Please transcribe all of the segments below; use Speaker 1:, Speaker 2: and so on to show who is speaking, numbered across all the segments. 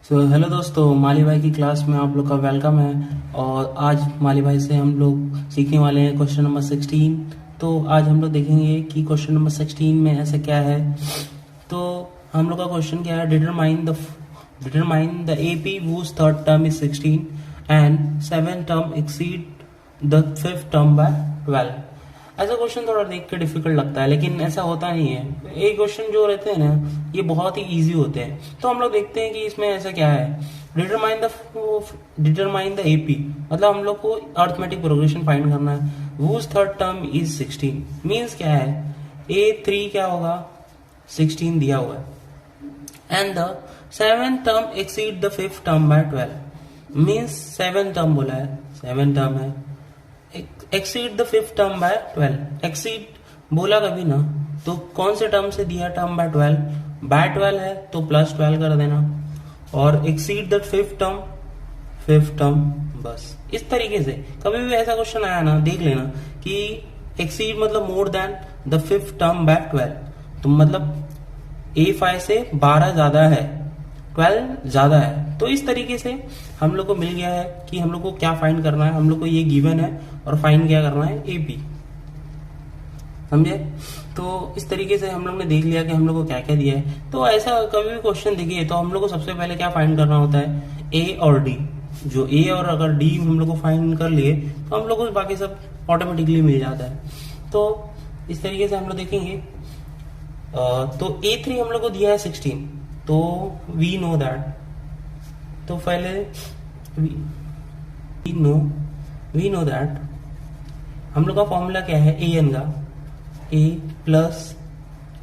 Speaker 1: Hello दोस्तों, माली भाई की क्लास में आप लोग का वेलकम है। और आज माली भाई से हम लोग सीखने वाले हैं क्वेश्चन नंबर 16। तो आज हम लोग देखेंगे कि क्वेश्चन नंबर 16 में ऐसा क्या है। तो हम लोग का क्वेश्चन क्या है, determine the AP whose third term is 16 and seven term exceed the fifth term by 12। ऐसा क्वेश्चन थोड़ा देख के डिफिकल्ट लगता है, लेकिन ऐसा होता नहीं है। ये क्वेश्चन जो रहते हैं ना, ये बहुत ही इजी होते हैं। तो हम लोग देखते हैं कि इसमें ऐसा क्या है। डिटरमाइन द एपी मतलब हम लोग को अर्थमेटिक प्रोग्रेशन फाइंड करना है। whose third term is 16 means क्या है, A3 क्या होगा, 16 दिया हुआ है। And the seven term exceed the fifth term by 12 means seven term बोला है, सेवन टर्म है। Exceed the fifth term by 12, exceed बोला कभी ना, तो कौन से टर्म से दिया टर्म बाय 12, बाय 12 है तो प्लस 12 कर देना। और एक्सीड द फिफ्थ टर्म, बस इस तरीके से। कभी भी ऐसा क्वेश्चन आया ना, देख लेना कि एक्सीड मतलब more than the fifth term by 12, तो मतलब A5 से 12 ज्यादा है, 12 ज्यादा है। तो इस तरीके से हम लोग को मिल गया है कि हम लोग को क्या फाइंड करना है। हम लोग को ये गिवन है और फाइंड क्या करना है, AP। समझे? तो इस तरीके से हम लोग ने देख लिया कि हम लोग को क्या क्या दिया है। तो ऐसा कभी भी क्वेश्चन दिखे तो हम लोग को सबसे पहले क्या फाइंड करना होता है, A और D। जो A और अगर D हम लोग को फाइंड कर लिए तो हम लोग को बाकी सब ऑटोमेटिकली मिल जाता है। तो इस तरीके से हम लोग देखेंगे। तो A3 हम लोग को दिया है 16, तो वी नो दैट। तो पहले वी नो दैट हम लोग का फॉर्मूला क्या है, an का a plus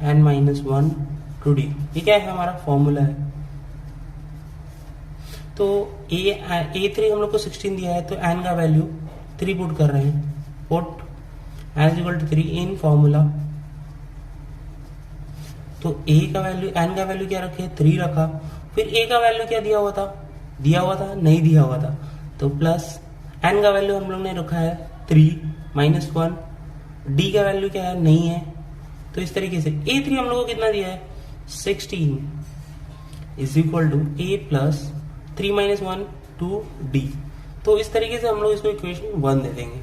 Speaker 1: n minus 1 two D. ये क्या है, हमारा फॉर्मूला है। तो A3 हम लोग को 16 दिया है, तो n का वैल्यू 3 पुट कर रहे हैं। Put n equal to 3 in formula. तो a का वैल्यू, n का वैल्यू क्या रखे, 3 रखा। फिर a का वैल्यू क्या दिया हुआ था, नहीं दिया हुआ था, तो प्लस n का वैल्यू हम लोग ने रखा है 3 माइनस 1। d का वैल्यू क्या है, नहीं है। तो इस तरीके से A3 हम लोग को कितना दिया है, 16 is equal to a plus 3 minus 1 two d। तो इस तरीके से हम लोग इसको इक्वेशन 1 दे देंगे।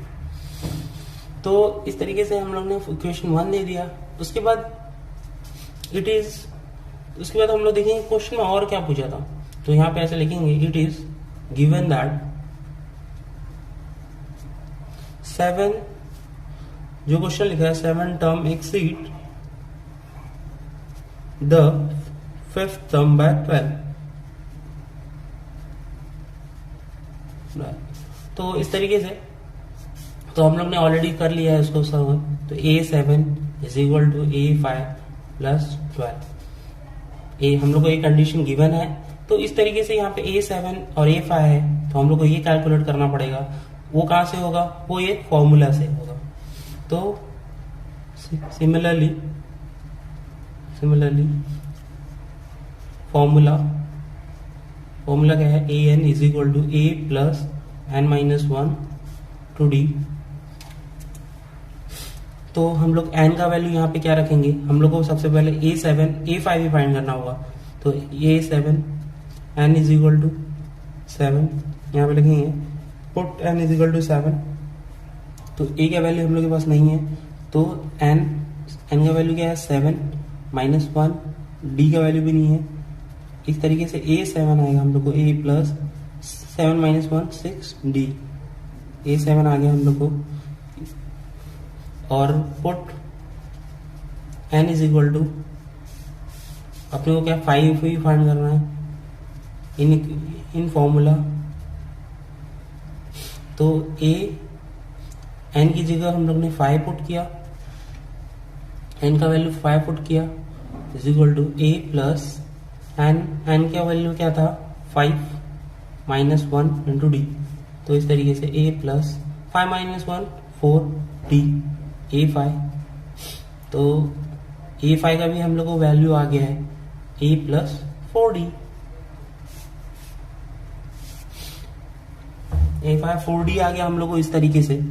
Speaker 1: तो इस तरीके से हम लोग ने इक्वेशन 1 दे दिया। उसके बाद हम लोग देखेंगे क्वेश्चन में और क्या पूछा था। तो यहाँ पे ऐसे लिखेंगे, इट इज गिवन दैट 7, जो क्वेश्चन लिखा है 7 term exceed the fifth term by 12। तो इस तरीके से तो हम लोग ने ऑलरेडी कर लिया है उसको सॉल्व। तो A7 is equal to A5 plus 12। हम लोग को एक कंडीशन गिवन है। तो इस तरीके से यहाँ पे A7 और A5 है, तो हम लोग को ये कैलकुलेट करना पड़ेगा। वो कहाँ से होगा, वो ये फॉर्मूला से होगा। तो सिमिलरली फॉर्मूला क्या है, an is equal to a plus n minus 1 two d। तो हम लोग n का वैल्यू यहाँ पे क्या रखेंगे, हम लोग को सबसे पहले A5 ही फाइंड करना होगा। तो A7 n is equal to 7, यहाँ पे लिखेंगे put n is equal to 7। तो a का वैल्यू हम लोग के पास नहीं है, तो n का वैल्यू क्या है, 7 माइनस 1। d का वैल्यू भी नहीं है। इस तरीके से A7 आएगा हम लोग को a plus 7 minus 1 6 d। A7 आ गया हम लोग को। और put n is equal to, अपने को क्या 5 ही फाइंड करना है इन फॉर्मूला। तो n की जगह हम लोग ने 5 पुट किया, n का वैल्यू 5 पुट किया is equal to a plus n का वैल्यू क्या था, 5 माइनस 1 इंटू डी। तो इस तरीके से a plus 5 minus 1 4 d A5। तो A5 का भी हम लोग को वैल्यू आ गया है a plus 4d। A5 4d आ गया हम लोग को इस तरीके से।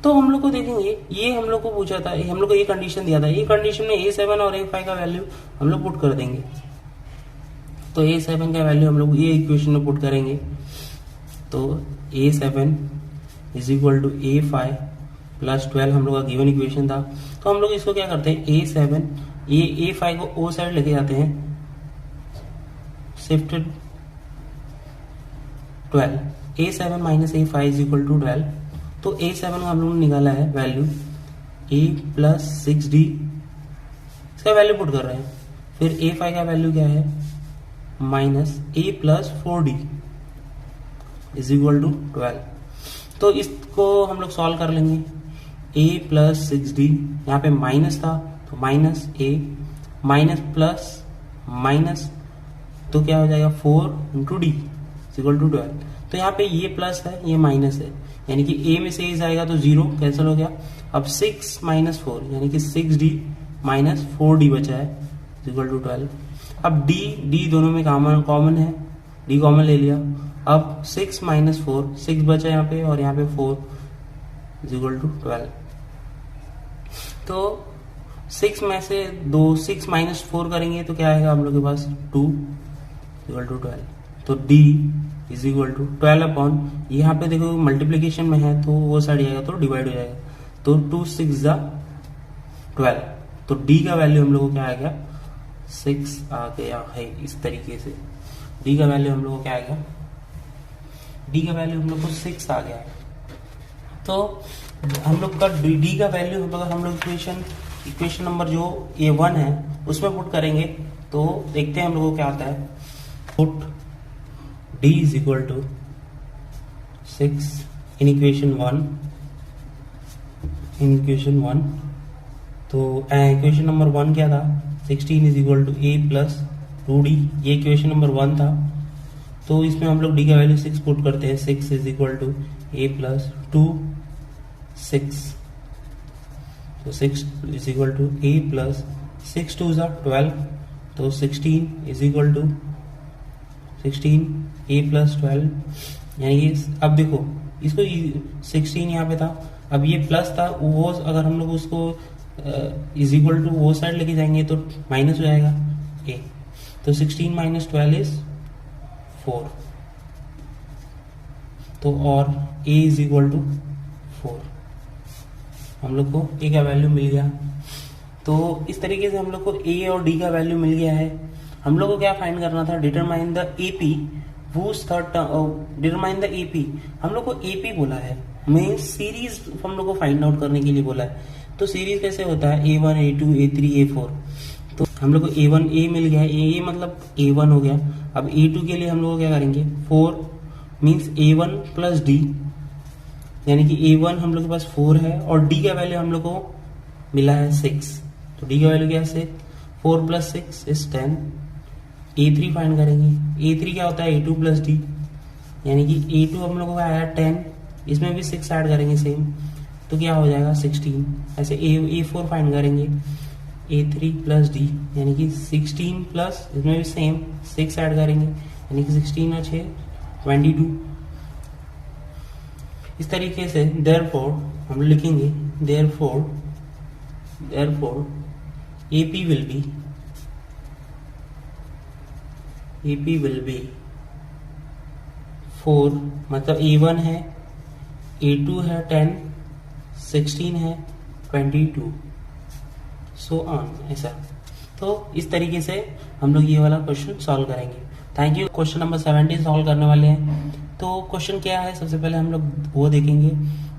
Speaker 1: तो हम लोग को देखेंगे, ये हम लोग को पूछा था, हम लोग को ये कंडीशन दिया था। ये कंडीशन में A7 और A5 का वैल्यू हम लोग पुट कर देंगे। तो A7 का वैल्यू हम लोग ये इक्वेशन में पुट करेंगे, तो A7 is equal to A5 plus 12 हम लोग का गिवन इक्वेशन था। तो हम लोग इसको क्या करते हैं, A7 ये A5 को ओ साइड लेके जाते हैं, shifted 12, A7 minus A5 is equal to 12। तो A7 का हम लोग ने निकाला है वैल्यू A प्लस 6D, इसका वैल्यू पुट कर रहे हैं। फिर A5 का वैल्यू क्या है, minus A plus 4D is equal to 12। तो इसको हम लोग सॉल्व कर लेंगे। A प्लस 6D, यहाँ पे माइनस था तो minus A, minus plus minus, तो क्या हो जाएगा 4 into D is equal to 12। तो यहाँ पे ये प्लस है ये माइनस है, यानी कि A में से A जाएगा तो 0 कैंसिल हो गया। अब 6 माइनस 4 यानी कि 6D माइनस 4D बचा है इज इक्वल टू 12। अब D दोनों में कॉमन है, D कॉमन ले लिया। अब 6 माइनस 4, 6 बचा यहाँ पे और यहाँ पे 4 इज इक्वल टू 12। तो 6 में से 6 माइनस 4 करेंगे तो क्या आएगा हम लोग के पास 2 इक्वल टू 12। तो D is equal to 12 upon, यहाँ पे देखो मल्टीप्लीकेशन में है तो वो साइड जाएगा तो डिवाइड हो जाएगा, तो 2 6 जा 12। तो D का वैल्यू हम लोग को क्या आ गया 6 आ गया है। इस तरीके से D का वैल्यू हम लोग को क्या आ गया, D का वैल्यू हम लोग को 6 आ गया है। तो हम लोग का D का वैल्यू हम लोग इक्वेशन नंबर जो A1 है उसमें पुट करेंगे, तो देखते हैं हम लोग को क्या आता है। Put D is equal to 6 in equation 1, तो इक्वेशन नंबर 1 क्या था, 16 is equal to A plus 2D, ये इक्वेशन नंबर 1 था। तो इसमें हम लोग D का वैल्यू 6 पुट करते हैं, 6 is equal to A plus 2 6, तो 6 is equal to A plus 6 2 जा 12, तो 16 is equal to 16 A plus 12, यानी कि अब देखो इसको 16 यहाँ पे था, अब ये प्लस था वो, अगर हम लोग उसको इज इक्वल टू वो साइड लेके जाएंगे तो माइनस हो जाएगा A, तो 16 माइनस 12 इज 4, तो और A इज इक्वल टू 4, हम लोग को A का वैल्यू मिल गया। तो इस तरीके से हम लोग को A और D का वैल्यू मिल गया है। हम लोग को क्या फाइंड करना था, determine the AP whose third term, determine the AP, हम लोग को AP बोला है, मींस सीरीज हम लोग को फाइंड आउट करने के लिए बोला है। तो सीरीज कैसे होता है, A1 A2 A3 A4, तो हम लोग को A1 A मिल गया है, A मतलब A1 हो गया। अब A2 के लिए हम लोग को क्या करेंगे, 4 मीन्स A1 प्लस D, यानी कि A1 हम लोग के पास 4 है और D का वैल्यू हम लोग को मिला है 6, तो D का वैल्यू क्या है 6, 4 प्लस 6 इज 10। A3 फाइंड करेंगे, A3 क्या होता है A2 प्लस D, यानी कि A2 हम लोग को आया 10, इसमें भी 6 ऐड करेंगे सेम, तो क्या हो जाएगा 16। ऐसे A4 फाइंड करेंगे, A3 प्लस D यानी कि 16 प्लस इसमें भी सेम 6 ऐड करेंगे, यानी कि 16 और 6 22। इस तरीके से देयरफॉर हम लिखेंगे, देयरफॉर AP will be 4, मतलब A1 है, A2 है 10, 16 है 22, सो ऑन, ऐसा। तो इस तरीके से हम लोग ये वाला क्वेश्चन सॉल्व करेंगे। Thank you. Question number 17 solve करने वाले हैं। तो क्वेश्चन क्या है, सबसे पहले हम लोग वो देखेंगे।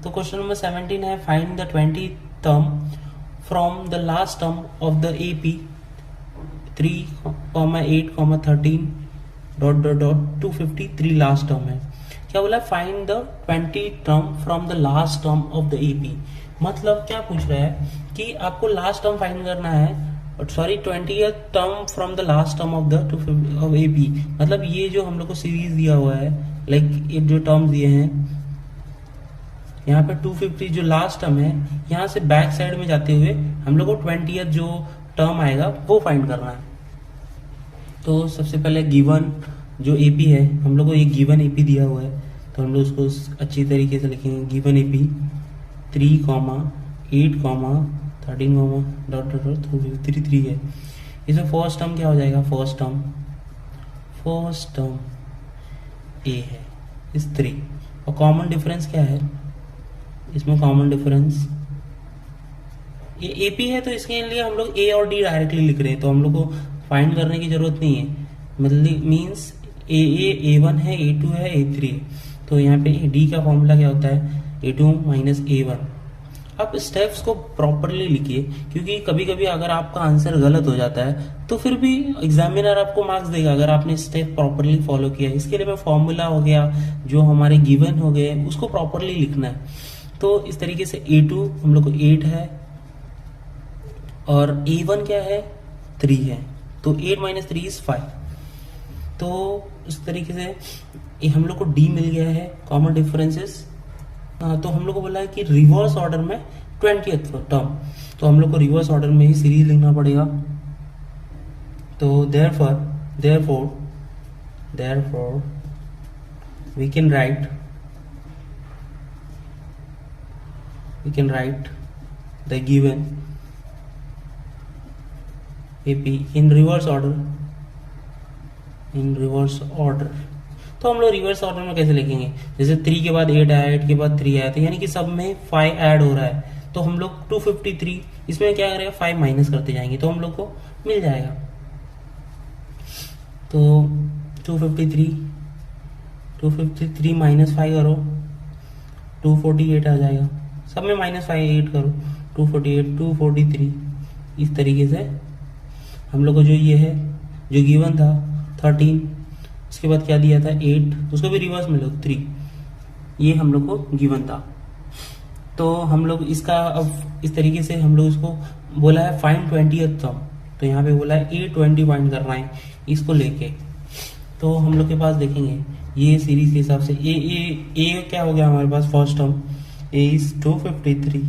Speaker 1: तो क्वेश्चन नंबर 17 है, find the 20 term from the last term of the AP 3, 8, 13 ... 253 last term है। क्या बोला, find the 20 term from the last term of the AP, मतलब क्या पूछ रहा है कि आपको लास्ट टर्म फाइंड करना है, sorry 20th term from the last term of the AP, मतलब ये जो हम लोग को सीरीज दिया हुआ है, लाइक ये जो टर्म्स दिए हैं यहाँ पे 250 जो लास्ट टर्म है, यहाँ से बैक साइड में जाते हुए हम लोग को 20th जो टर्म आएगा वो फाइंड करना है। तो सबसे पहले गिवन जो AP है, हम लोग को एक गिवन AP दिया हुआ है, तो हम लोग उसको अच्छी तरीके से लिखेंगे। गिवन AP 3, 8, 13, ... 3 है। इसमें फर्स्ट टर्म क्या हो जाएगा, फर्स्ट फर्स्ट टर्म ए है इस 3 और कॉमन डिफरेंस क्या है इसमें? कॉमन डिफरेंस ये एपी है तो इसके लिए हम लोग ए और डी डायरेक्टली लिख रहे हैं, तो हम लोग को फाइंड करने की जरूरत नहीं है। मतलब मीन्स A1 है, A2 है, A3 है, तो यहाँ पे डी का फॉर्मूला क्या होता है? A2 minus A1। अब स्टेप्स को प्रॉपरली लिखिए, क्योंकि कभी कभी अगर आपका आंसर गलत हो जाता है तो फिर भी एग्जामिनर आपको मार्क्स देगा अगर आपने स्टेप प्रॉपरली फॉलो किया। इसके लिए मैं फॉर्मूला हो गया जो हमारे गिवन हो गए उसको प्रॉपरली लिखना है। तो इस तरीके से A2 हम लोग को 8 है और A1 क्या है? 3 है, तो 8 माइनस 3 इज 5। तो इस तरीके से हम लोग को D मिल गया है कॉमन डिफरेंसेस। तो हम लोग को बोला है कि रिवर्स ऑर्डर में 20th टर्म, तो हम लोग को रिवर्स ऑर्डर में ही सीरीज लिखना पड़ेगा। तो therefore we can write the given AP in reverse order। तो हम लोग रिवर्स ऑर्डर में कैसे लिखेंगे? जैसे 3 के बाद 8 आया, 8 के बाद 3 आया, तो यानी कि सब में 5 ऐड हो रहा है, तो हम लोग 253 इसमें क्या करेगा? 5 माइनस करते जाएंगे तो हम लोग को मिल जाएगा। तो 253 माइनस 5 करो 248 आ जाएगा, सब में माइनस 5 8 करो 248 243। इस तरीके से हम लोग को जो ये है जो गिवन था 13, उसके बाद क्या दिया था 8, उसको भी रिवर्स में लो 3, ये हम लोग को गिवन था। तो हम लोग इसका अब इस तरीके से हम लोग इसको बोला है फाइंड 20th टर्म, तो यहाँ पे बोला है A20 फाइंड करना है इसको लेके। तो हम लोग के पास देखेंगे ये सीरीज के हिसाब से ए क्या हो गया हमारे पास फर्स्ट टर्म A इज 253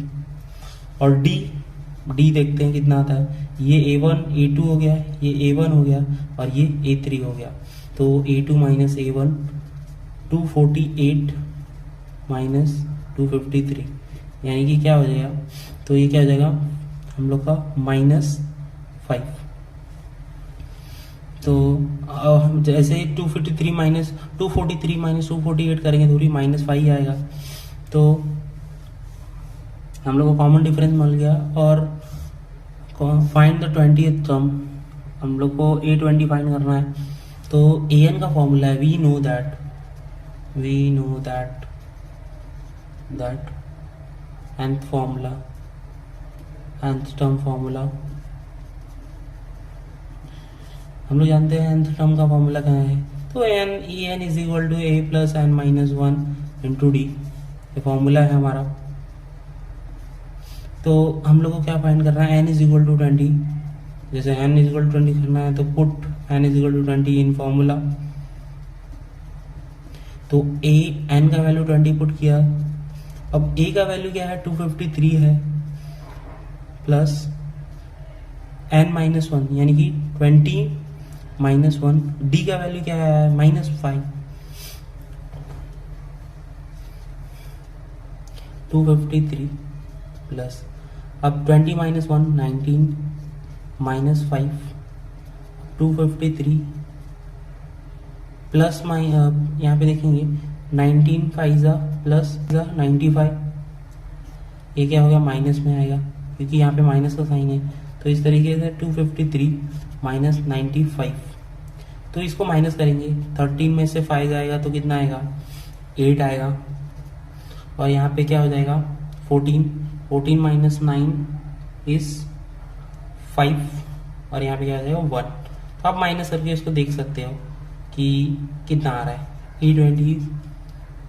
Speaker 1: और डी देखते हैं कितना आता है। ये A1 A2 हो गया, ये A1 हो गया और ये A3 हो गया। तो A2 माइनस A1 248 माइनस 253 यानी कि क्या हो जाएगा? तो ये क्या हो जाएगा हम लोग का -5। तो हम जैसे 243 माइनस 248 करेंगे तो भी -5 आएगा। तो हम लोग को कॉमन डिफरेंस मिल गया और फाइंड द 20th टर्म, हम लोग को A20 फाइंड करना है। तो an का फॉर्मूला है we know that nth term formula हम लोग जानते हैं nth टर्म का फॉर्मूला क्या है। तो en is equal to a plus n minus 1 into D, ये फॉर्मूला है हमारा। तो हम लोग को क्या फाइंड करना है? n इज इक्वल टू 20, जैसे n इज इक्वल टू 20 करना है तो put n is equal to 20 in formula. तो n का वैल्यू 20 पुट किया। अब a का वैल्यू क्या है? 253 है प्लस n माइनस 1 यानी कि 20 माइनस 1। d का वैल्यू क्या है? -5। 253 प्लस अब 20 माइनस 1 19 माइनस 5 253 प्लस यहाँ पे देखेंगे 19 5 प्लस 95, ये क्या होगा? माइनस में आएगा क्योंकि यहाँ पे माइनस का साइन है। तो इस तरीके से 253 माइनस 95, तो इसको माइनस करेंगे 13 में से 5 आएगा तो कितना आएगा? 8 आएगा। और यहाँ पे क्या हो जाएगा? 14 माइनस 9 इज 5 और यहाँ पे क्या आ जाएगा? 1। तो आप माइनस करके इसको देख सकते हो कि कितना आ रहा है। E20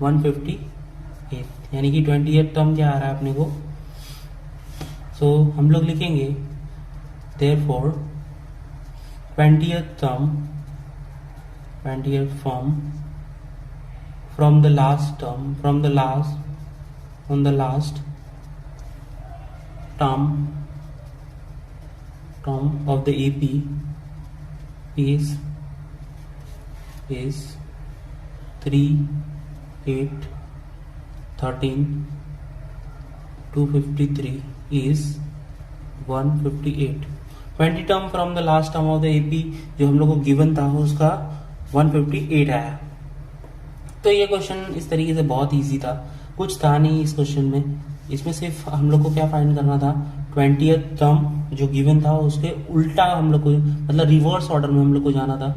Speaker 1: 158 यानी कि 28 टर्म क्या आ रहा है अपने को। सो हम लोग लिखेंगे therefore 20th term from the last term of the AP is 3 8 13 253 is 158। 20 term from the last term of the AP जो हम लोग को गिवन था उसका 158 आया। तो ये क्वेश्चन इस तरीके से बहुत इजी था, कुछ था नहीं इस क्वेश्चन में। इसमें सिर्फ हम लोग को क्या फाइंड करना था, 20th टर्म जो गिवन था उसके उल्टा हम लोग को, मतलब रिवर्स ऑर्डर में हम लोग को जाना था।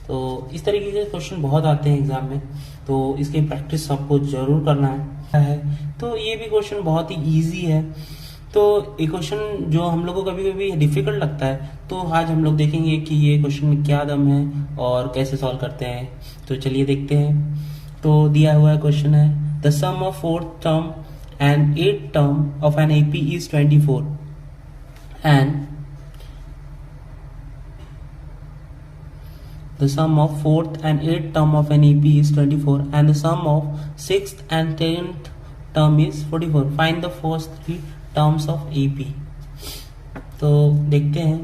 Speaker 1: तो इस तरीके के क्वेश्चन बहुत आते हैं एग्जाम में, तो इसकी प्रैक्टिस आपको जरूर करना है। तो ये भी क्वेश्चन बहुत ही ईजी है। तो ये क्वेश्चन जो हम लोग को कभी कभी डिफिकल्ट लगता है, तो आज हम लोग देखेंगे कि ये क्वेश्चन में क्या दम है और कैसे सॉल्व करते हैं। तो चलिए देखते हैं। तो दिया हुआ क्वेश्चन है, the sum of 4th term and 8th term of an AP is 24 and the sum of 4th and 8th term of an AP is 24 and the sum of 6th and 10th term is 44. Find the first 3 terms of AP. तो देखते हैं,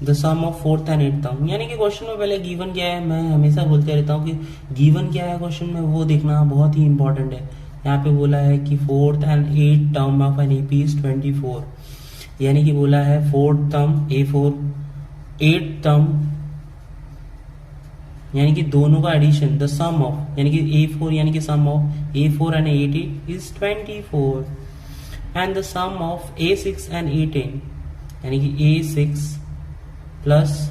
Speaker 1: the sum of 4th and 8th term, यानी कि question में पहले given क्या है, मैं हमेशा बोलते रहता हूँ कि गिवन क्या है क्वेश्चन में वो देखना बहुत ही इंपॉर्टेंट है। यहाँ पे बोला है कि 4th and 8th term of an AP is 24, यानी कि बोला है 4th term A4, 8th term यानी कि दोनों का एडिशन, द सम ऑफ, यानी कि A4 यानी कि sum of A4 and A8 is 24 and the sum of A6 and A10 यानी कि A6 plus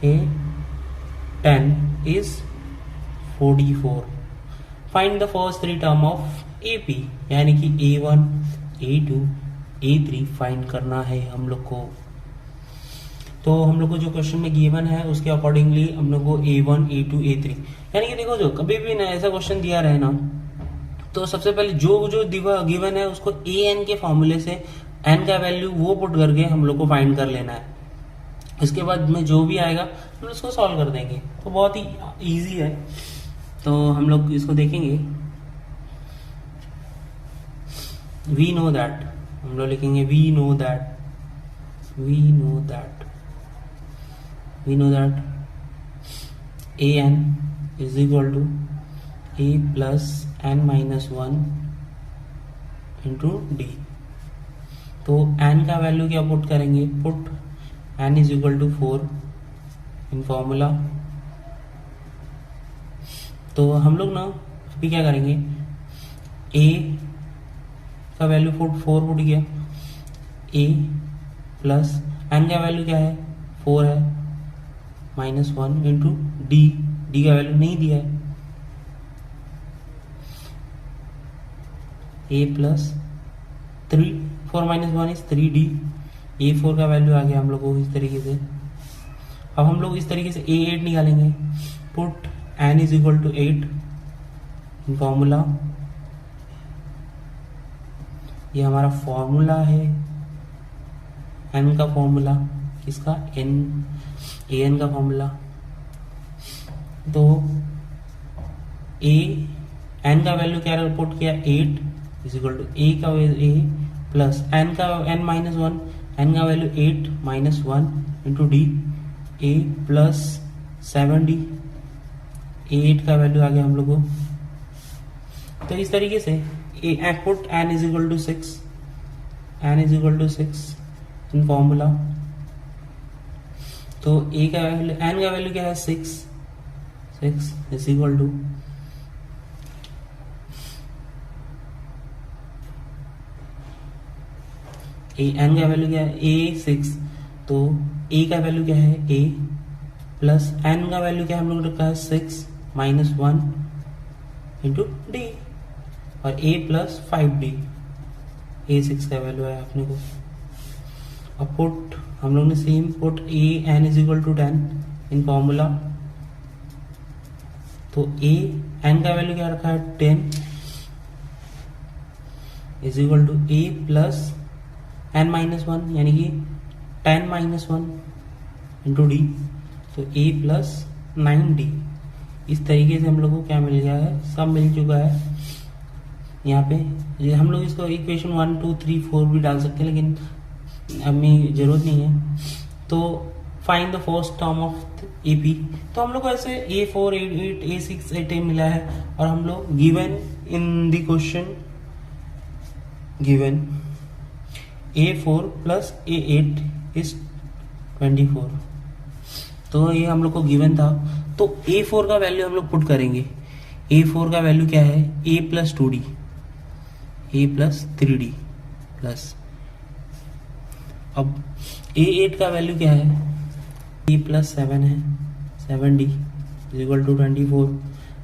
Speaker 1: A10 is 44. Find the first 3 term of AP, यानी कि A1, A2, A3 फाइंड करना है हम लोग को। तो हम लोग को जो क्वेश्चन में गिवन है उसके अकॉर्डिंगली हम लोग को A1, A2, A3, यानी कि देखो जो कभी भी ना ऐसा क्वेश्चन दिया रहे ना, तो सबसे पहले जो गिवन है उसको an के फॉर्मूले से n का वैल्यू वो पुट करके हम लोग को फाइंड कर लेना है। इसके बाद में जो भी आएगा हम उसको सॉल्व कर देंगे। तो बहुत ही इजी है, तो हम लोग इसको देखेंगे। वी नो दैट, हम लोग लिखेंगे we know that an is equal to a plus n minus 1 into d। तो n का वैल्यू क्या पुट करेंगे, put n is equal to 4 in formula. तो हम लोग ना अभी क्या करेंगे, a का वैल्यू 4 पुट किया, a प्लस n का वैल्यू क्या है 4 है, माइनस 1 इंटू डी का वैल्यू नहीं दिया है, a plus 3, 4 minus 1 is 3d, A4 का वैल्यू आ गया हम लोग को इस तरीके से। अब हम लोग इस तरीके से A8 निकालेंगे, put n is equal to 8 in formula. ये हमारा फॉर्मूला है, n का फॉर्मूला, इसका an का फॉर्मूला। तो n का वैल्यू क्या पुट किया 8 इज इक्वल टू a का a plus n minus 1, n का value 8 minus 1 into D, a plus 7d, A8 का वैल्यू आ गया हम लोग को। तो इस तरीके से put n is equal to 6 in formula. तो a का वैल्यू, n का वैल्यू क्या है 6 इज इक्वल टू n का वैल्यू क्या है a6, तो a का वैल्यू क्या है a प्लस n का वैल्यू क्या हम लोग रखा है 6 माइनस 1 इंटू डी, और a प्लस 5d, a6 का वैल्यू है अपने को। अब पुट हम लोग ने same put n is equal to 10 in formula. तो n का वैल्यू क्या रखा है 10 is equal to a plus n minus 1 यानी कि 10 माइनस 1 इंटू डी, तो a प्लस 9d। इस तरीके से हम लोग को क्या मिल गया है, सब मिल चुका है यहाँ पे। हम लोग इसको इक्वेशन 1 2 3 4 भी डाल सकते हैं, लेकिन हमें जरूरत नहीं है। तो find the first term of AP। तो हम लोग को ऐसे A4 A8 A6 A10 मिला है, और हम लोग given in the question given A4 plus A8 is 24। तो ये हम लोग को गिवन था। तो A4 का वैल्यू हम लोग पुट करेंगे। A4 का वैल्यू क्या है, A plus 2D, A plus 3D plus, अब A8 का वैल्यू क्या है, A प्लस 7 है, 7D इज इक्वल टू 24।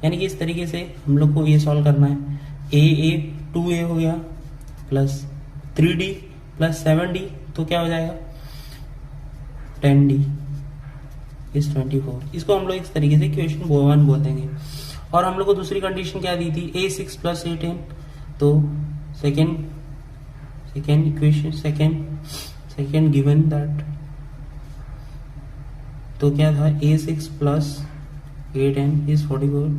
Speaker 1: यानी कि इस तरीके से हम लोग को ये सॉल्व करना है। A 2A हो गया प्लस 3D प्लस 7D, तो क्या हो जाएगा 10D इज 24। इसको हम लोग इस तरीके से इक्वेशन 1 बोल देंगे। और हम लोग को दूसरी कंडीशन क्या दी थी, A6 प्लस A10, तो second equation second given that, तो क्या था A6 plus A10 is 44।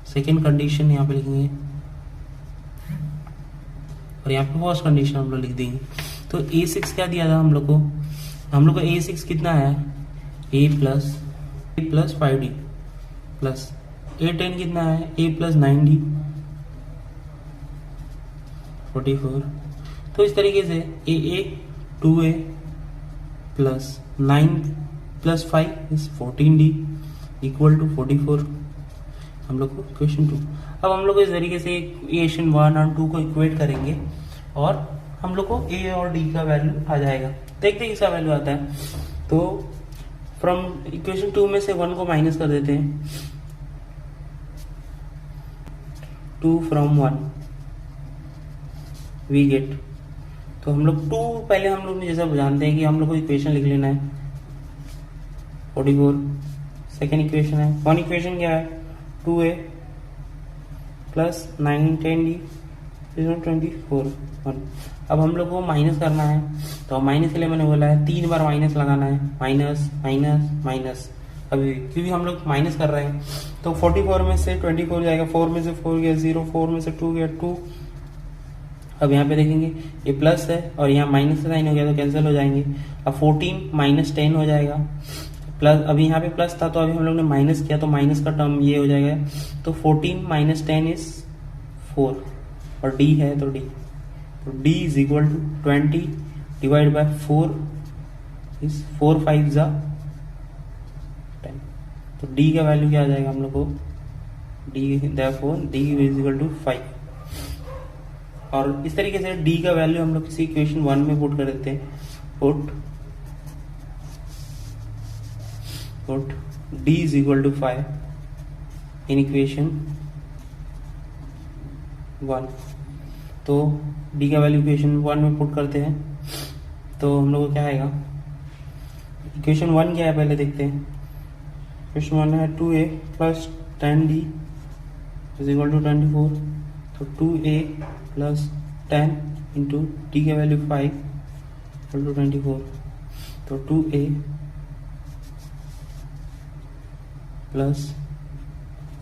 Speaker 1: Second condition यहाँ पे लिखेंगे और यहाँ पे फर्स्ट कंडीशन हम लोग लिख देंगे। तो A6 क्या दिया था हम लोग को A6 कितना है, A plus 5D plus A10 कितना है, A प्लस 9D 44। तो इस तरीके से A 2A plus 9 plus 5 is 14D equal to 44, हम लोग को क्वेश्चन 2। अब हम लोग इस तरीके से इक्वेशन 1 और 2 को इक्वेट करेंगे और हम लोग को A और D का वैल्यू आ जाएगा। देखते हैं किसका वैल्यू आता है। तो फ्रॉम इक्वेशन 2 में से 1 को माइनस कर देते हैं, 2 फ्रॉम 1 वी गेट, तो हम लोग 2 पहले हम लोग जैसा जानते हैं कि हम लोग को इक्वेशन लिख लेना है 44। सेकेंड इक्वेशन है, वन इक्वेशन क्या है 2A प्लस 9 10D 24 1। अब हम लोग को माइनस करना है, तो माइनस के लिए मैंने बोला है 3 बार माइनस लगाना है, माइनस माइनस माइनस। अभी क्योंकि हम लोग माइनस कर रहे हैं तो 44 में से 24 जाएगा, 4 में से 4 गया 0, 4 में से 2 गया 2। अब यहाँ पे देखेंगे ये प्लस है और यहाँ माइनस का साइन हो गया तो कैंसिल हो जाएंगे। अब 14 माइनस 10 हो जाएगा, प्लस अभी यहाँ पे प्लस था तो अभी हम लोग ने माइनस किया तो माइनस का टर्म ये हो जाएगा। तो 14 माइनस 10 इज 4 और D है तो D, तो D is equal to 20 divide by 4 is 4 5 जा 10। तो D का वैल्यू क्या आ जाएगा हम लोग को, D इज इक्वल टू 5। और इस तरीके से D का वैल्यू हम लोग किसी इक्वेशन 1 में पुट कर देते हैं, put D is equal to 5 in equation 1। तो D का वैल्यू इक्वेशन 1 में पुट करते हैं तो हम लोग को क्या आएगा, इक्वेशन 1 क्या है पहले देखते हैं। इक्वेशन 1 है 2A plus 10D is equal to 24, तो 2A प्लस 10 इंटू D का वैल्यू 5 इक्वल टू 24, तो 2A प्लस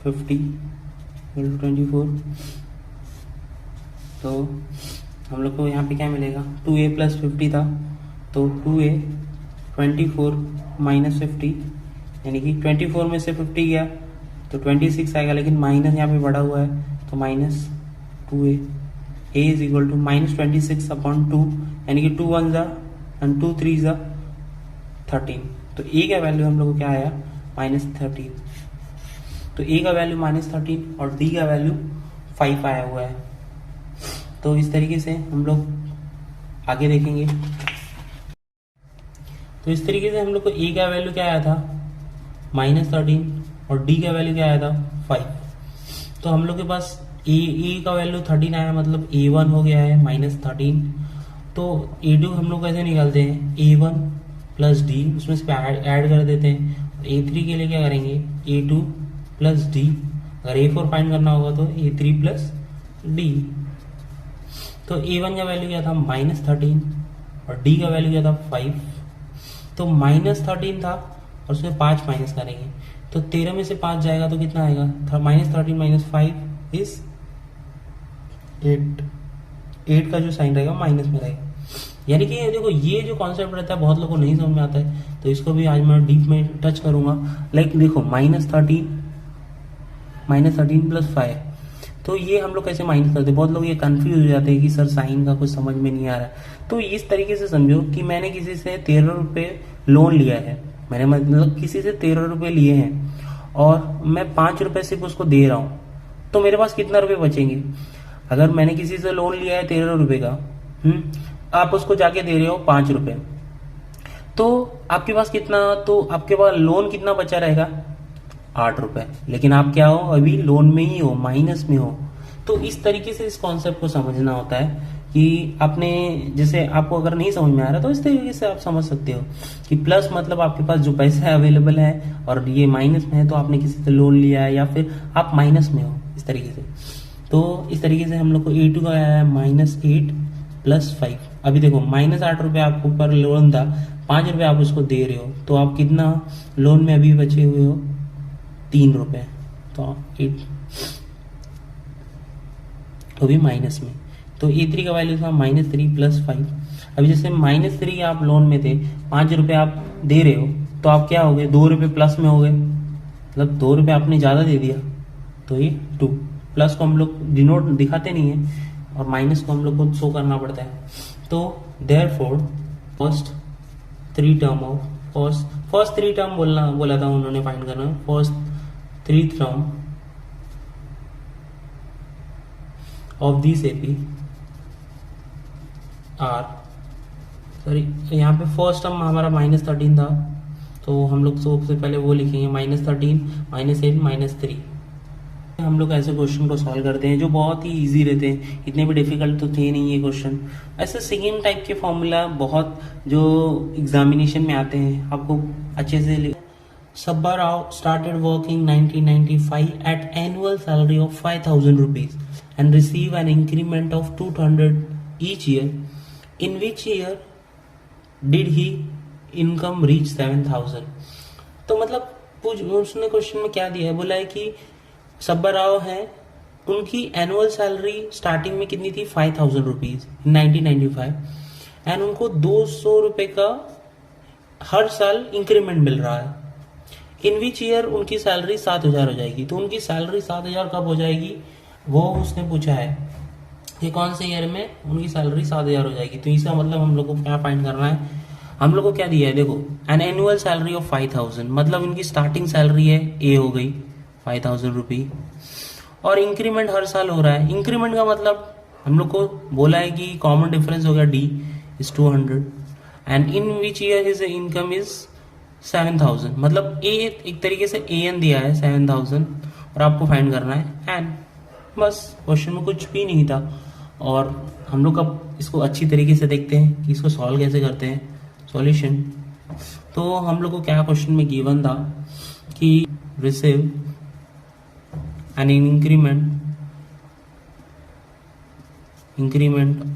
Speaker 1: 50 इक्वल टू 24। तो हम लोग को यहाँ पे क्या मिलेगा, 2A प्लस 50 था तो 2A 24 माइनस 50, यानी कि 24 में से 50 गया तो 26 आएगा, लेकिन माइनस यहाँ पे बढ़ा हुआ है तो minus 2A A is equal to minus 26 upon 2, यानी कि 2 1 जा एंड 2 3 जा 13। तो A का वैल्यू हम लोग को क्या आया, माइनस 13। तो A का वैल्यू माइनस 13 और D का वैल्यू 5 आया हुआ है। तो इस तरीके से हम लोग आगे देखेंगे। तो इस तरीके से हम लोग को A का वैल्यू क्या आया था, माइनस 13 और D का वैल्यू क्या आया था 5। तो हम लोग के पास A का वैल्यू 13 आया, मतलब A1 हो गया है माइनस 13। तो A2 हम लोग कैसे निकालते हैं, A1 प्लस D उसमें से ऐड कर देते हैं। A3 के लिए क्या करेंगे, A2 प्लस D, अगर A4 फाइंड करना होगा तो A3 प्लस D। तो A1 का वैल्यू क्या था, माइनस 13 और D का वैल्यू क्या था 5। तो माइनस 13 था और उसमें 5 माइनस करेंगे तो 13 में से 5 जाएगा तो कितना आएगा, माइनस 13 माइनस 5 इज 8 का जो साइन रहेगा माइनस में रहेगा। यानी कि देखो ये जो कॉन्सेप्ट रहता है बहुत लोगों को नहीं समझ में आता है, तो इसको भी आज मैं डीप में टच करूंगा। लाइक देखो माइनस 13 प्लस 5, तो ये हम लोग कैसे माइनस करते हैं, बहुत लोग ये कंफ्यूज हो जाते हैं कि सर साइन का कुछ समझ में नहीं आ रहा है। तो इस तरीके से समझो कि मैंने किसी से 13 रुपये लोन लिया है, मैंने मतलब किसी से 13 रुपये लिए हैं और मैं 5 रुपये सिर्फ उसको दे रहा हूँ, तो मेरे पास कितना रुपये बचेंगे? अगर मैंने किसी से लोन लिया है 13 रुपये का, आप उसको जाके दे रहे हो 5 रुपये, तो आपके पास कितना, तो आपके पास लोन कितना बचा रहेगा? 8 रुपये। लेकिन आप क्या हो, अभी लोन में ही हो, माइनस में हो। तो इस तरीके से इस कॉन्सेप्ट को समझना होता है कि आपने, जैसे आपको अगर नहीं समझ में आ रहा तो इस तरीके से आप समझ सकते हो कि प्लस मतलब आपके पास जो पैसा है अवेलेबल है, और ये माइनस में है तो आपने किसी से लोन लिया है, या फिर आप माइनस में हो, इस तरीके से। तो इस तरीके से हम लोग को A2 का आया है -8 + 5। अभी देखो -8 रुपये आपको ऊपर लोन था, 5 रुपये आप उसको दे रहे हो, तो आप कितना लोन में अभी बचे हुए हो? 3 रुपये। तो 8 तो भी माइनस में, तो A3 का वैल्यू था -3 + 5। अभी जैसे -3 आप लोन में थे, 5 रुपये आप दे रहे हो, तो आप क्या हो गए? 2 रुपये प्लस में हो गए, मतलब 2 रुपये आपने ज़्यादा दे दिया, तो ये 2। प्लस को हम लोग डिनोट दिखाते नहीं है, और माइनस को हम लोग को शो करना पड़ता है। तो देयरफॉर फर्स्ट 3 टर्म बोला था उन्होंने फाइंड करना। First 3 term of this AP are, sorry यहाँ पे फर्स्ट टर्म हमारा -13 था, तो हम लोग सबसे पहले वो लिखेंगे -13, -8, -3। हम लोग ऐसे क्वेश्चन को सॉल्व करते हैं जो बहुत ही इजी रहते हैं, इतने भी डिफिकल्ट तो थे नहीं ये क्वेश्चन। ऐसे सेकेंड टाइप के फॉर्मूला बहुत जो एग्जामिनेशन में आते हैं, आपको अच्छे से। Subba Rao started work in 1995 at annual salary of 5,000 rupees and receive an increment of 200 each year. In which year did he income reach 7,000? तो मतलब उसने क्वेश्चन में क्या दिया है, बोला है कि सब्बा राव है, उनकी एनुअल सैलरी स्टार्टिंग में कितनी थी? 5,000 रुपीज 1995, एंड उनको 200 रुपये का हर साल इंक्रीमेंट मिल रहा है। इन विच ईयर उनकी सैलरी 7,000 हो जाएगी। तो उनकी सैलरी 7,000 कब हो जाएगी, वो उसने पूछा है कि कौन से ईयर में उनकी सैलरी 7,000 हो जाएगी। तो इसका मतलब हम लोग को क्या फाइंड करना है, हम लोग को क्या दिया है, देखो एन एनुअल सैलरी ऑफ 5,000, मतलब इनकी स्टार्टिंग सैलरी है ए हो गई 5,000 रुपी, और इंक्रीमेंट हर साल हो रहा है। इंक्रीमेंट का मतलब हम लोग को बोला है कि कॉमन डिफरेंस हो गया D is 200, and in which year his income is 7,000, मतलब ए एक तरीके से AN दिया है 7,000, और आपको फाइंड करना है एन। बस क्वेश्चन में कुछ भी नहीं था, और हम लोग अब इसको अच्छी तरीके से देखते हैं कि इसको सॉल्व कैसे करते हैं। सॉल्यूशन, तो हम लोग को क्या क्वेश्चन में गिवन था कि receive an increment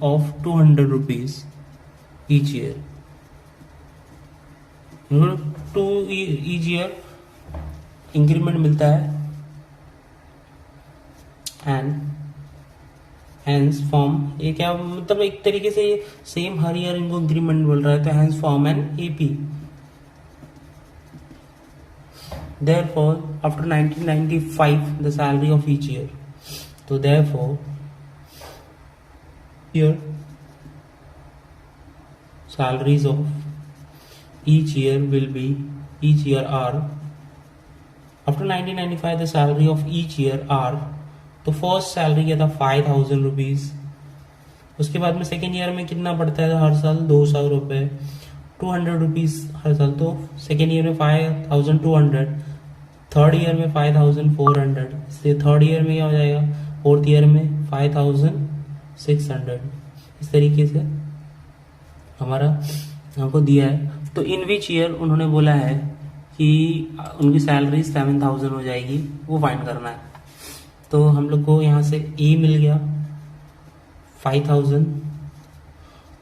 Speaker 1: of 200 rupees each year. To each year increment मिलता है, एंड हैंस फॉर्म, ये क्या मतलब एक तरीके से सेम हर ईयर इनको इंक्रीमेंट मिल रहा है, तो hence form an AP। Therefore, after 1995, the salary of each year. So therefore, here salaries of each year will be, each year are, after 1995 the salary of each year are, तो first salary क्या था 5,000 rupees, उसके बाद में second year में कितना बढ़ता है हर साल 200 रुपये, 200 रुपीज हर साल, तो सेकेंड ईयर में 5,200, थर्ड ईयर में 5,400, इसलिए थर्ड ईयर में क्या हो जाएगा, फोर्थ ईयर में 5,600। इस तरीके से हमारा हमको दिया है। तो इन विच ईयर उन्होंने बोला है कि उनकी सैलरी 7,000 हो जाएगी, वो फाइंड करना है। तो हम लोग को यहाँ से ए मिल गया 5,000,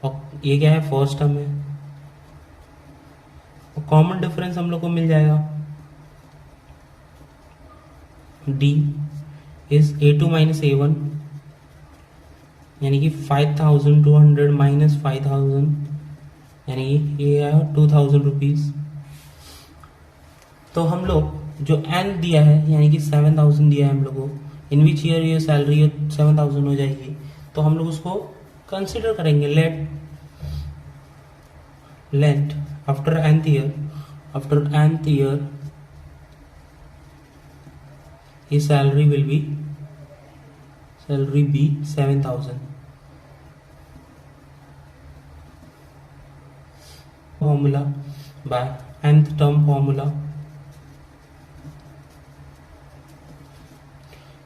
Speaker 1: और ये क्या है, फर्स्ट टर्म है, और कॉमन डिफरेंस हम लोग को मिल जाएगा D is A2 minus A1, यानी कि 5,200 माइनस 5,000, यानी ये आया 2,000 रुपीज। तो हम लोग जो N दिया है यानी कि 7,000 दिया है हम लोग को, इन विच ईयर ये सैलरी 7,000 हो जाएगी, तो हम लोग उसको कंसिडर करेंगे let after nth year, after nth year his salary will be 7,000. Formula by nth term formula.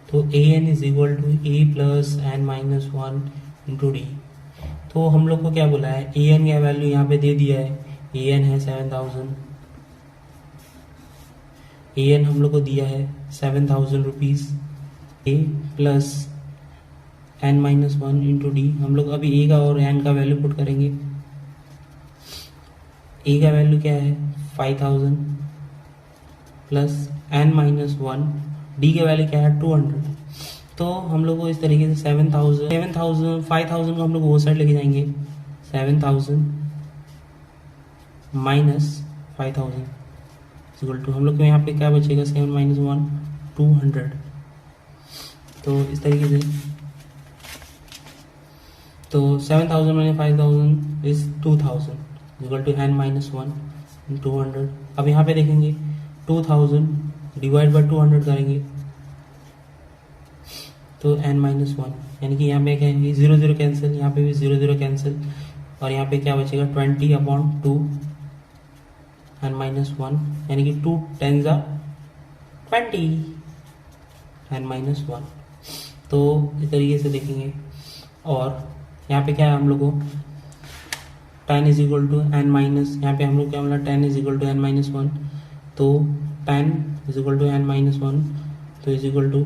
Speaker 1: तो an is equal to a plus n minus one into D. तो हम लोग को क्या बोला है, an का वैल्यू यहाँ पे दे दिया है, an है 7,000. an हम लोग को दिया है 7,000 rupees. a plus n minus one into D. हम लोग अभी a का और n का वैल्यू पुट करेंगे. a का वैल्यू क्या है 5,000 plus n minus one. D का वैल्यू क्या है 200. तो हम लोग को इस तरीके से 5,000 को हम लोग वो साइड लेके जाएंगे. 7,000 माइनस 5,000 इक्वल टू हम लोग को यहाँ पे क्या बचेगा 7 माइनस 1 200. तो इस तरीके से तो 7,000 minus 5,000 is 2,000 equal to n minus 1 200. अब यहाँ पे देखेंगे 2,000 डिवाइड बाय 200 करेंगे तो n माइनस 1, यानी कि यहाँ पे क्या है 0 0 कैंसिल, यहाँ पे भी 0 0 कैंसिल, और यहाँ पे क्या बचेगा 20/2 n माइनस 1, यानी कि 2 10 20 n माइनस 1. तो इस तरीके से देखेंगे. और यहाँ पे क्या है हम लोग को 10 is equal to n minus, यहाँ पे हम लोग क्या बोला 10 is equal to n minus 1. तो 10 is equal to n minus 1 तो इज इक्वल टू,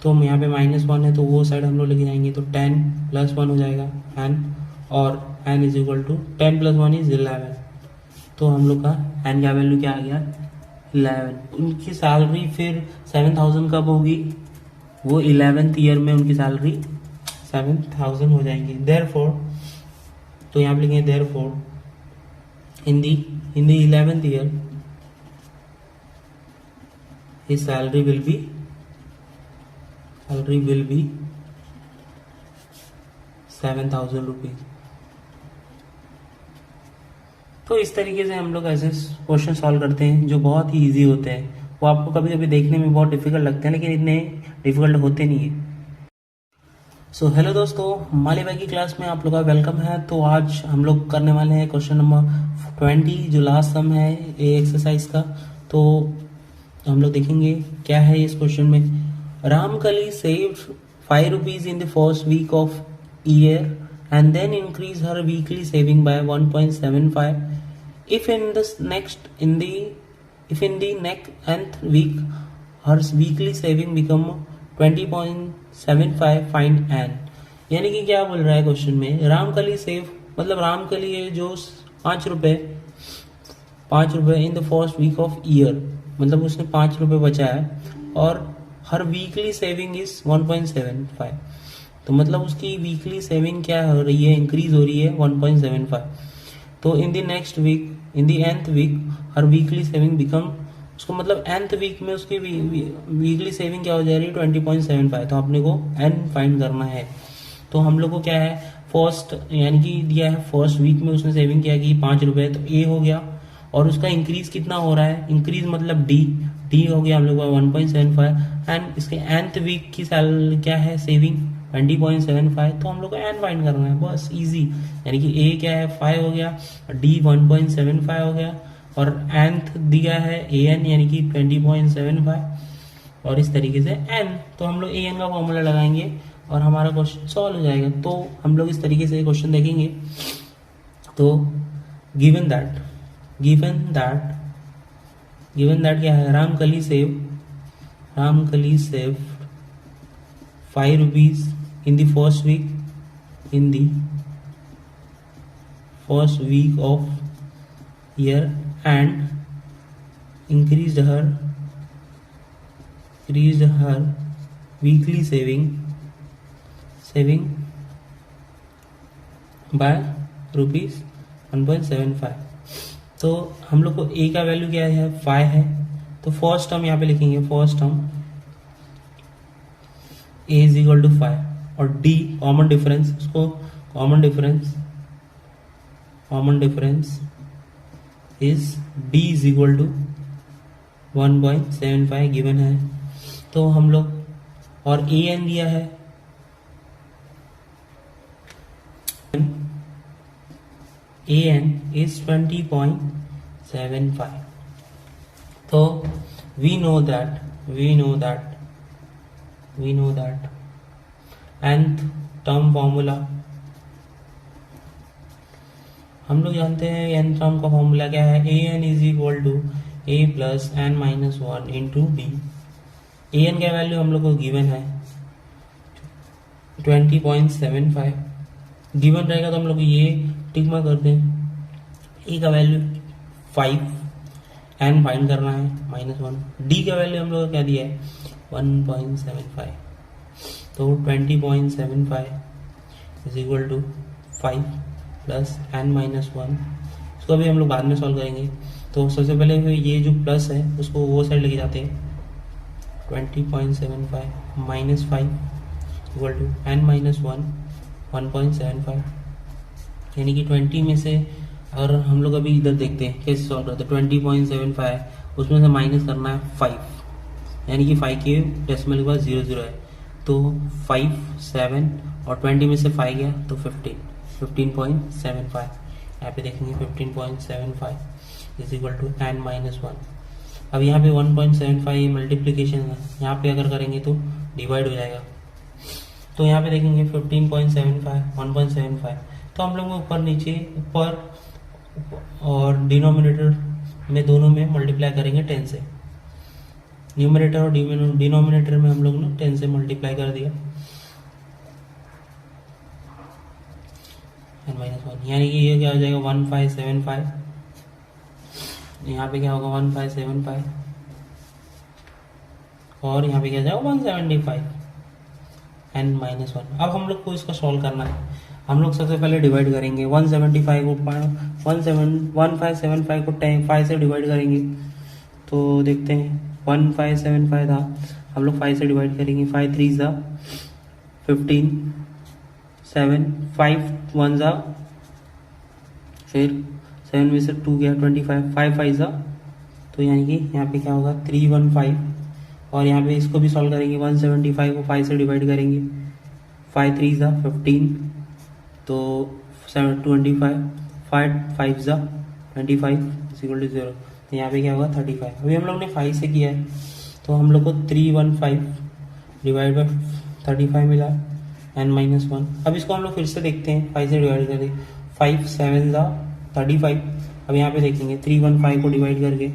Speaker 1: तो हम यहाँ पे -1 है तो वो साइड हम लोग लेके जाएंगे तो 10 प्लस 1 हो जाएगा n, और n is equal to 10 plus 1 is 11. तो हम लोग का n का वैल्यू क्या आ गया 11. उनकी सैलरी फिर 7,000 कब होगी, वो 11th ईयर में उनकी सैलरी 7,000 हो जाएंगी. देयरफॉर तो यहाँ पे लिखेंगे therefore in the 11th year his salary will be 7,000 rupees. तो इस तरीके से हम लोग ऐसे क्वेश्चन सॉल्व करते हैं जो बहुत ही इजी होते हैं. वो आपको कभी कभी देखने में बहुत डिफिकल्ट लगते हैं लेकिन इतने डिफिकल्ट होते नहीं है. सो हेलो दोस्तों, माली भाई की क्लास में आप लोग का वेलकम है. तो आज हम लोग करने वाले हैं क्वेश्चन नंबर 20 जो लास्ट सम है ए एक्सरसाइज का. तो हम लोग देखेंगे क्या है इस क्वेश्चन में. Ramkali saved 5 rupees in the first week of year and then increased her weekly saving by 1.75. If in the next nth week her weekly saving become 20.75, find n. यानी कि क्या बोल रहा है क्वेश्चन में, रामकली सेव मतलब रामकली है जो 5 रुपए in the first week of year, मतलब उसने 5 रुपए बचाया और हर वीकली सेविंग इज 1.75. तो मतलब उसकी वीकली सेविंग क्या हो रही है, इंक्रीज हो रही है 1.75. तो in the next week in the nth week हर वीकली सेविंग बिकम, उसको मतलब nth वीक में उसकी वीकली सेविंग क्या हो जा रही है 20.75. तो आपने को n फाइंड करना है. तो हम लोग को क्या है फर्स्ट यानी कि दिया है फर्स्ट वीक में उसने सेविंग किया कि 5 रुपए, तो a हो गया. और उसका इंक्रीज कितना हो रहा है, इंक्रीज मतलब डी हो गया हम लोग का 1.75. एंड इसके nth वीक की साल क्या है सेविंग 20.75. तो हम लोग को n फाइंड करना है, बस इजी. यानी कि a क्या है 5 हो गया, d 1.75 हो गया, और nth दिया है an यानी कि 20.75, और इस तरीके से n. तो हम लोग an का फॉर्मूला लगाएंगे और हमारा क्वेश्चन सॉल्व हो जाएगा. तो हम लोग इस तरीके से क्वेश्चन देखेंगे. तो गिवन दैट क्या है, Ramkali save 5 rupees in the first week of year and increased her weekly saving by rupees 1.75. तो हम लोग को a का वैल्यू क्या है 5 है. तो फर्स्ट टर्म यहाँ पे लिखेंगे, first term a is equal to 5 और d कॉमन डिफरेंस, उसको common difference is d is equal to 1.75 given है। तो हम लोग और an दिया है, an is 20.75। तो we know that nth term formula हम लोग जानते हैं। n टर्म का फॉर्मूला क्या है, an is equal to a plus n minus 1 into D. an का वैल्यू हम लोग को गिवन है 20.75 गिवन रहेगा, तो हम लोग ये टिक मार्क कर दें। a का वैल्यू 5, n फाइंड करना है -1, d का वैल्यू हम लोग को क्या दिया है 1.75। तो 20.75 is equal to 5 plus n minus 1। इसको अभी हम लोग बाद में सॉल्व करेंगे। तो सबसे पहले ये जो प्लस है उसको वो साइड लेके जाते हैं। 20.75 minus 5 equal to n minus 1 1.75, यानी कि 20 में से अगर हम लोग अभी इधर देखते हैं कैसे सॉल्व करते हैं। 20.75 उसमें से माइनस करना है 5, यानी कि 5 के डेसिमल के बाद 0 है। तो 5 7 और 20 में से 5 गया तो 15.75। यहाँ पे देखेंगे 15.75 is equal to n minus 1। अब यहाँ पे 1.75 मल्टीप्लीकेशन है, यहाँ पे अगर करेंगे तो डिवाइड हो जाएगा। तो यहाँ पे देखेंगे 15.75 1.75, तो हम लोग ऊपर नीचे ऊपर और डिनोमिनेटर में दोनों में मल्टीप्लाई करेंगे 10 से। न्यूमरेटर और डिनोमिनेटर में हम लोग ने 10 से मल्टीप्लाई कर दिया n माइनस 1, यानी कि ये क्या हो जाएगा 1575। यहाँ पे क्या होगा 1575 और यहाँ पे क्या जाएगा 175 n माइनस 1। अब हम लोग को इसका सॉल्व करना है। हम लोग सबसे पहले डिवाइड करेंगे 175 को 1575 को 5 से डिवाइड करेंगे। तो देखते हैं 1575 था, हम लोग 5 से डिवाइड करेंगे। 5 3 जा 15, 7 5 1 जा, फिर 7 में से 2 गया 25, 5 5 जा, तो यानी कि यहाँ पे क्या होगा 315। और यहाँ पे इसको भी सॉल्व करेंगे। 175 को 5 से डिवाइड करेंगे। 5 3 जा 15, तो 25, 5 5 जा 25 इज इक्वल टू 0, तो यहाँ पे क्या होगा 35। अभी हम लोग ने 5 से किया है, तो हम लोग को 315 डिवाइड बाई 35 मिला n माइनस 1। अब इसको हम लोग फिर से देखते हैं, 5 से डिवाइड करें। 5 7 जा 35। अब यहाँ पे देखेंगे 315 को डिवाइड करके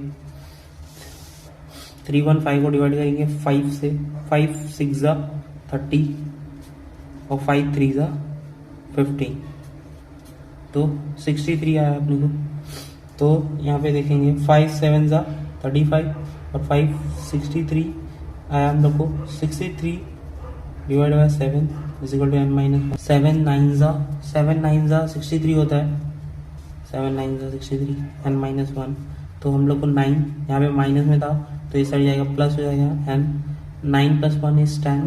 Speaker 1: 315 को डिवाइड करेंगे 5 से। 5 6 जा 30 और 5 3 जा 50, तो 63 आया अपने को। तो यहाँ पे देखेंगे 5 7 जा 35 और 5 63 आया हम लोग को 63 divide by 7 is equal to n minus 7 9 जा 63 होता है। 7 9 जा 63 n माइनस 1। तो हम लोग को 9 यहाँ पे माइनस में था, तो इस साइड जाएगा प्लस हो जाएगा n। 9 प्लस 1 इज 10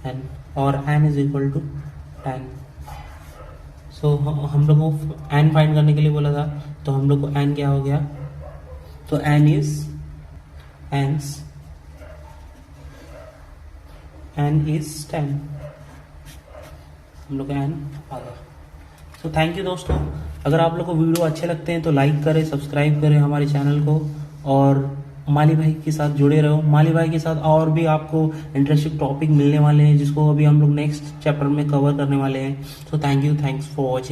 Speaker 1: n और n इज इक्वल टू 10। सो हम लोग को n फाइंड करने के लिए बोला था, तो हम लोग को n क्या हो गया, तो n इज n इज 10, हम लोग का n आ गया। सो थैंक यू दोस्तों। अगर आप लोग को वीडियो अच्छे लगते हैं तो लाइक करें, सब्सक्राइब करें हमारे चैनल को, और माली भाई के साथ जुड़े रहो। माली भाई के साथ और भी आपको इंटरेस्टिंग टॉपिक मिलने वाले हैं, जिसको अभी हम लोग नेक्स्ट चैप्टर में कवर करने वाले हैं। So thank you, thanks for watching.